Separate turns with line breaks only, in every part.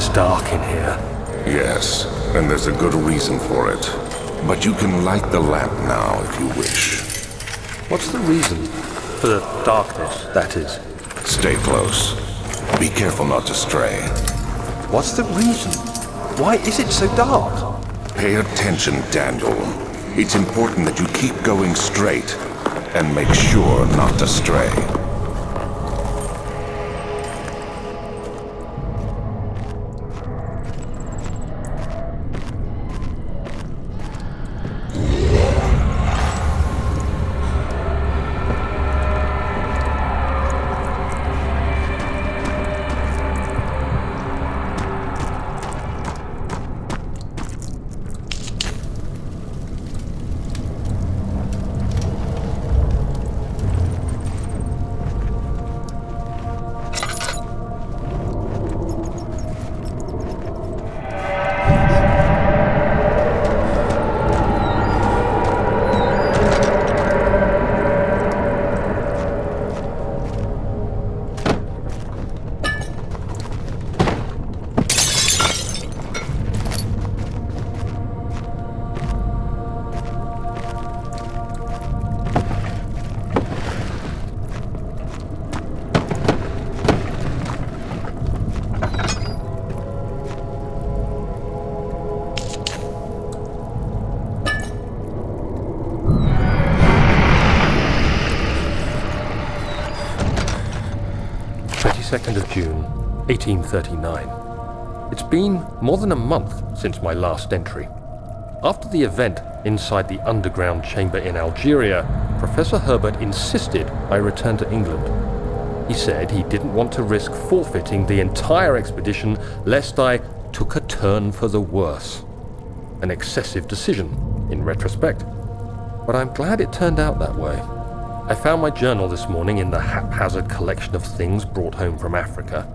It's dark in here.
Yes, and there's a good reason for it. But you can light the lamp now if you wish.
What's the reason? For the darkness, that is.
Stay close. Be careful not to stray.
What's the reason? Why is it so dark?
Pay attention, Daniel. It's important that you keep going straight and make sure not to stray.
Of June, 1839. It's been more than a month since my last entry. After the event inside the underground chamber in Algeria, Professor Herbert insisted I return to England. He said he didn't want to risk forfeiting the entire expedition lest I took a turn for the worse. An excessive decision, in retrospect. But I'm glad it turned out that way. I found my journal this morning in the haphazard collection of things brought home from Africa.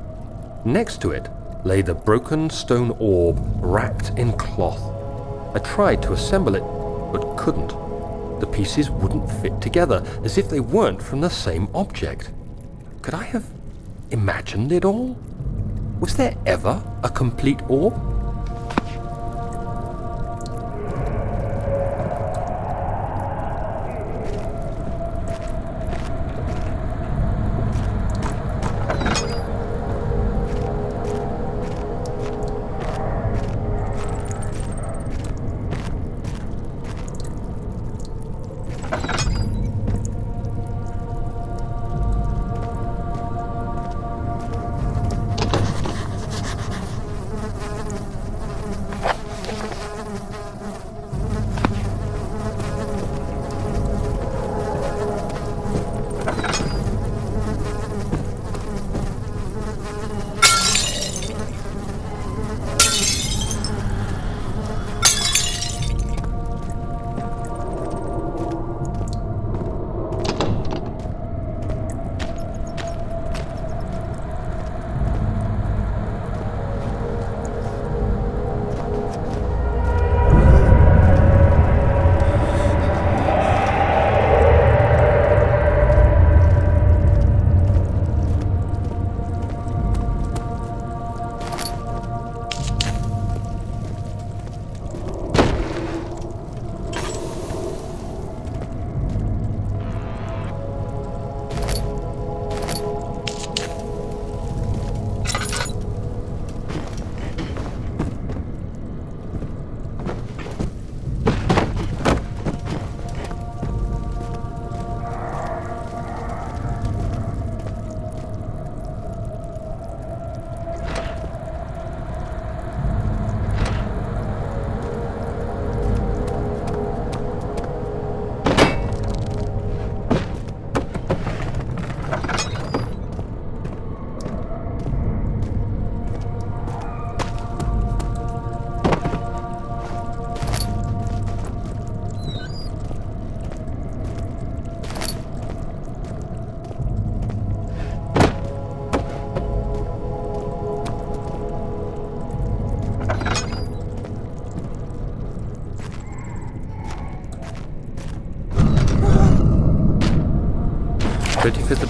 Next to it lay the broken stone orb wrapped in cloth. I tried to assemble it, but couldn't. The pieces wouldn't fit together, as if they weren't from the same object. Could I have imagined it all? Was there ever a complete orb?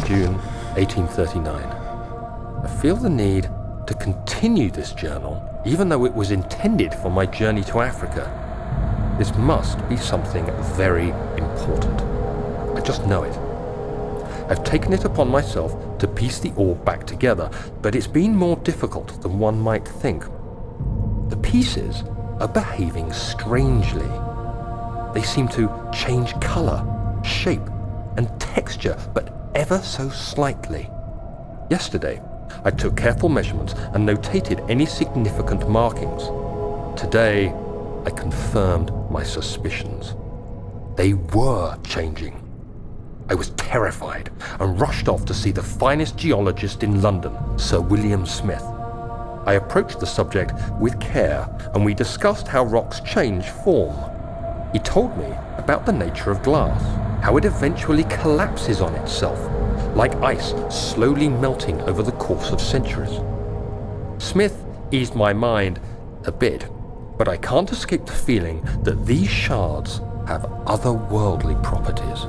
June 1839. I feel the need to continue this journal, even though it was intended for my journey to Africa. This must be something very important. I just know it. I've taken it upon myself to piece the orb back together, but it's been more difficult than one might think. The pieces are behaving strangely. They seem to change color, shape, and texture, but ever so slightly. Yesterday, I took careful measurements and notated any significant markings. Today, I confirmed my suspicions. They were changing. I was terrified and rushed off to see the finest geologist in London, Sir William Smith. I approached the subject with care and we discussed how rocks change form. He told me about the nature of glass, how it eventually collapses on itself, like ice slowly melting over the course of centuries. Smith eased my mind a bit, but I can't escape the feeling that these shards have otherworldly properties.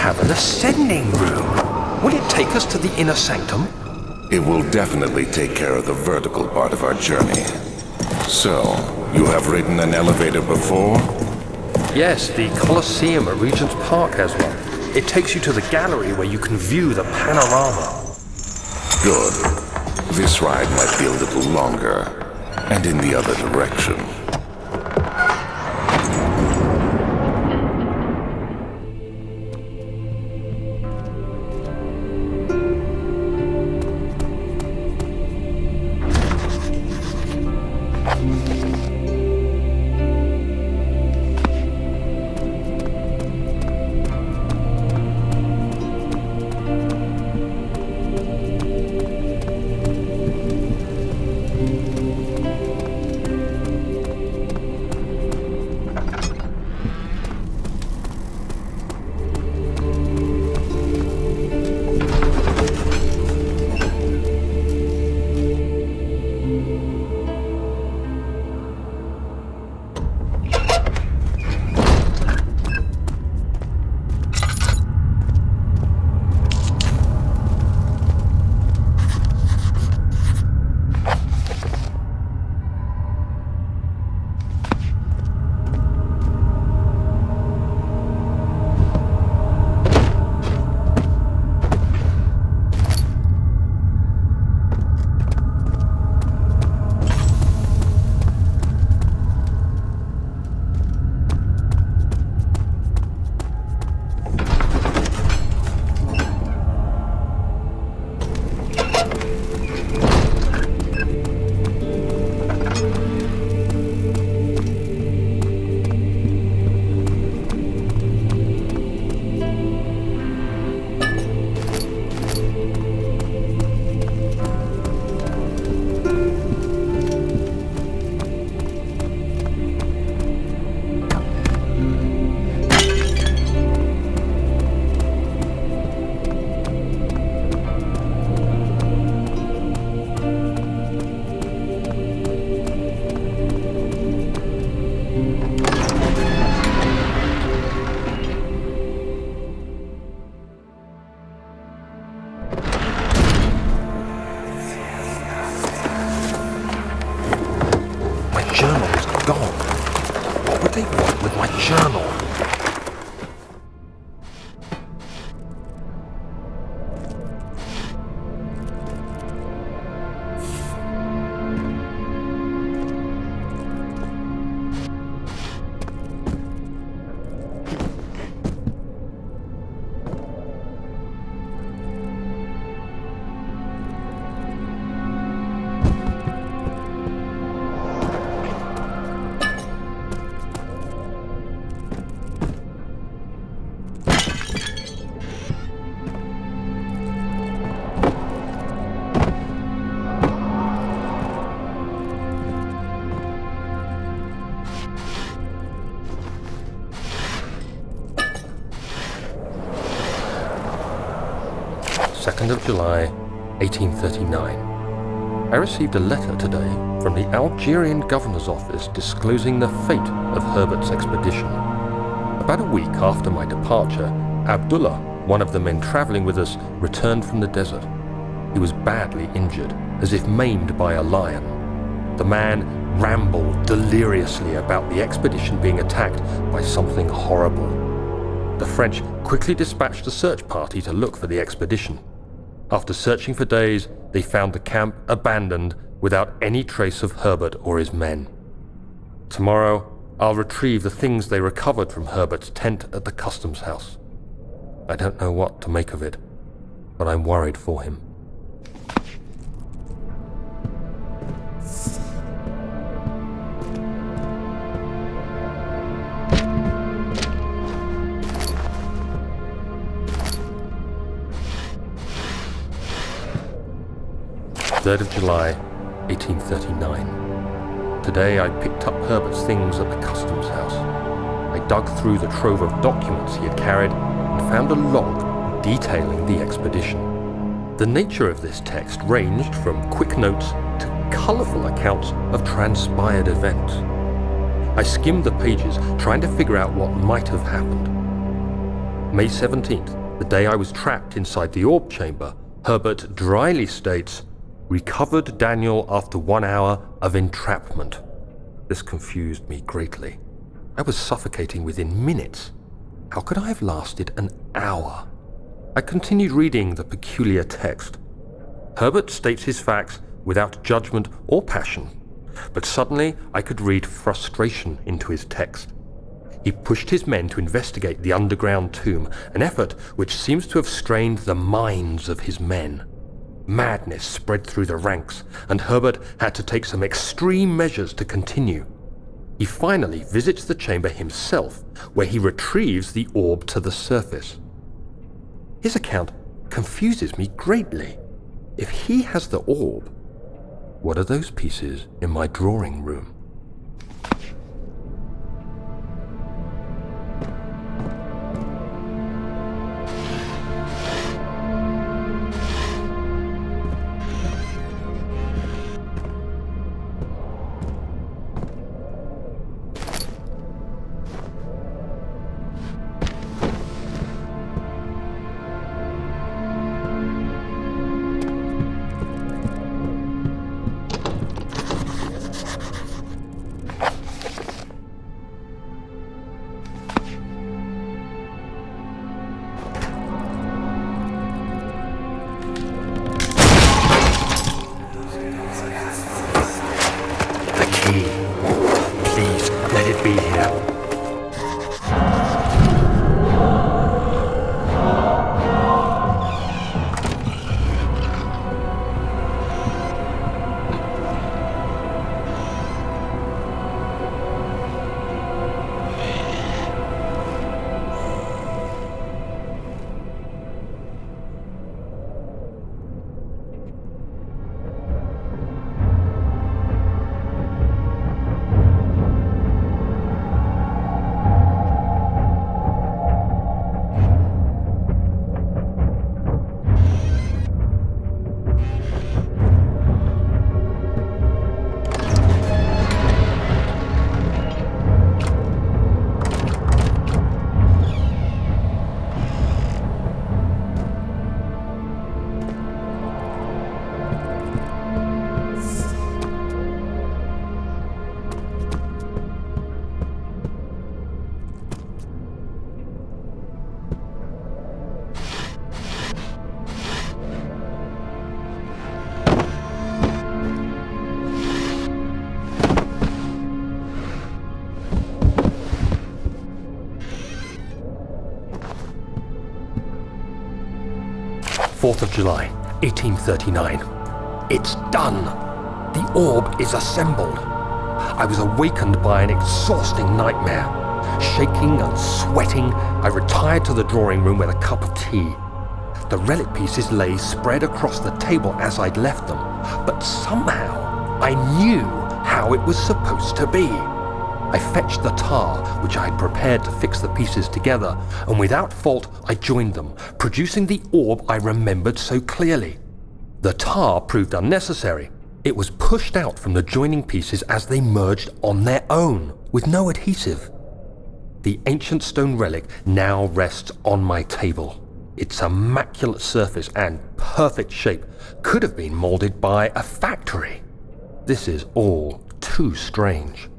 have an ascending room. Will it take us to the inner sanctum?
It will definitely take care of the vertical part of our journey. So, you have ridden an elevator before?
Yes, the Colosseum at Regent's Park has one. It takes you to the gallery where you can view the panorama.
Good. This ride might be a little longer, and in the other direction.
Journal. 2nd of July, 1839. I received a letter today from the Algerian governor's office disclosing the fate of Herbert's expedition. About a week after my departure, Abdullah, one of the men traveling with us, returned from the desert. He was badly injured, as if maimed by a lion. The man rambled deliriously about the expedition being attacked by something horrible. The French quickly dispatched a search party to look for the expedition. After searching for days, they found the camp abandoned without any trace of Herbert or his men. Tomorrow, I'll retrieve the things they recovered from Herbert's tent at the customs house. I don't know what to make of it, but I'm worried for him. Third of July, 1839. Today I picked up Herbert's things at the customs house. I dug through the trove of documents he had carried and found a log detailing the expedition. The nature of this text ranged from quick notes to colourful accounts of transpired events. I skimmed the pages, trying to figure out what might have happened. May 17th, the day I was trapped inside the orb chamber, Herbert dryly states, "Recovered Daniel after 1 hour of entrapment." This confused me greatly. I was suffocating within minutes. How could I have lasted an hour? I continued reading the peculiar text. Herbert states his facts without judgment or passion, but suddenly I could read frustration into his text. He pushed his men to investigate the underground tomb, an effort which seems to have strained the minds of his men. Madness spread through the ranks, and Herbert had to take some extreme measures to continue. He finally visits the chamber himself, where he retrieves the orb to the surface. His account confuses me greatly. If he has the orb, what are those pieces in my drawing room? Please, let it be here. July 1839. It's done! The orb is assembled. I was awakened by an exhausting nightmare. Shaking and sweating, I retired to the drawing room with a cup of tea. The relic pieces lay spread across the table as I'd left them, but somehow I knew how it was supposed to be. I fetched the tar, which I had prepared to fix the pieces together, and without fault I joined them, producing the orb I remembered so clearly. The tar proved unnecessary. It was pushed out from the joining pieces as they merged on their own, with no adhesive. The ancient stone relic now rests on my table. Its immaculate surface and perfect shape could have been molded by a factory. This is all too strange.